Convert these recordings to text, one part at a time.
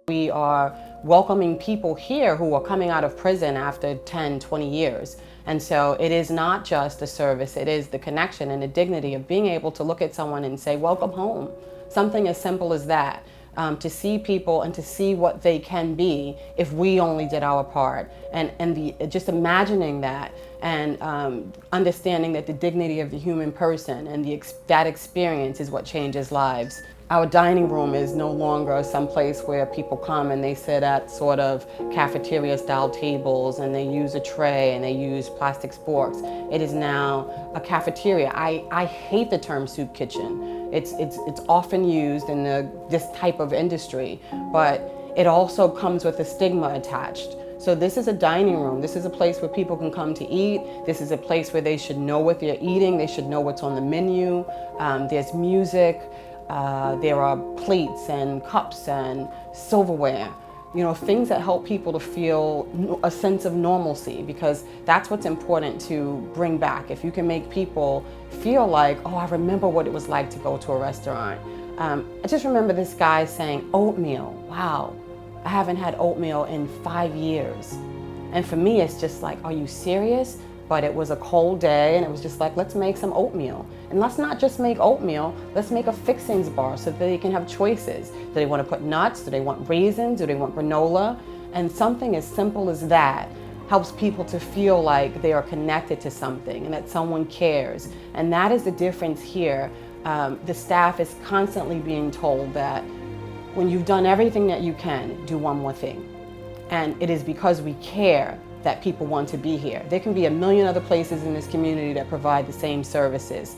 We are welcoming people here who are coming out of prison after 10, 20 years. And so it is not just a service, it is the connection and the dignity of being able to look at someone and say, welcome home. Something as simple as that. To see people and to see what they can be if we only did our part. And just imagining that and understanding that the dignity of the human person and that experience is what changes lives. Our dining room is no longer some place where people come and they sit at sort of cafeteria style tables and they use a tray and they use plastic forks. It is now a cafeteria. I hate the term soup kitchen. It's often used in this type of industry, but it also comes with a stigma attached. So this is a dining room. This is a place where people can come to eat. This is a place where they should know what they're eating. They should know what's on the menu. There's music. There are plates and cups and silverware, things that help people to feel a sense of normalcy, because that's what's important to bring back. If you can make people feel like, oh, I remember what it was like to go to a restaurant. I just remember this guy saying, oatmeal, wow, I haven't had oatmeal in 5 years. And for me, it's just like, are you serious? But it was a cold day and it was just like, let's make some oatmeal. And let's not just make oatmeal, let's make a fixings bar so that they can have choices. Do they want to put nuts? Do they want raisins? Do they want granola? And something as simple as that helps people to feel like they are connected to something and that someone cares. And that is the difference here. The staff is constantly being told that when you've done everything that you can, do one more thing. And it is because we care that people want to be here. There can be a million other places in this community that provide the same services.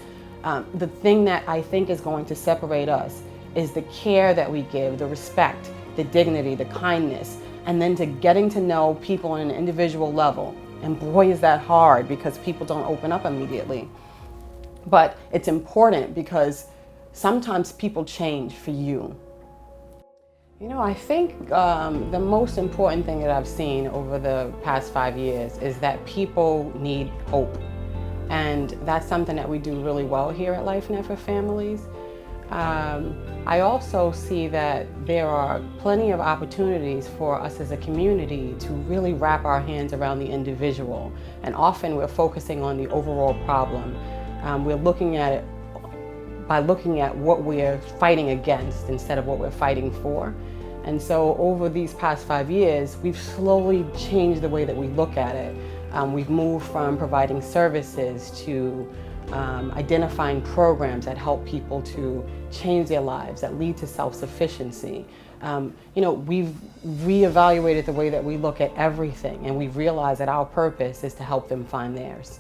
The thing that I think is going to separate us is the care that we give, the respect, the dignity, the kindness, and then to getting to know people on an individual level. And boy, is that hard, because people don't open up immediately. But it's important because sometimes people change for you. I think the most important thing that I've seen over the past 5 years is that people need hope. And that's something that we do really well here at LifeNet for Families. I also see that there are plenty of opportunities for us as a community to really wrap our hands around the individual. And often we're focusing on the overall problem. We're looking at it by looking at what we're fighting against instead of what we're fighting for. And so over these past 5 years, we've slowly changed the way that we look at it. We've moved from providing services to identifying programs that help people to change their lives, that lead to self-sufficiency. We've reevaluated the way that we look at everything, and we've realized that our purpose is to help them find theirs.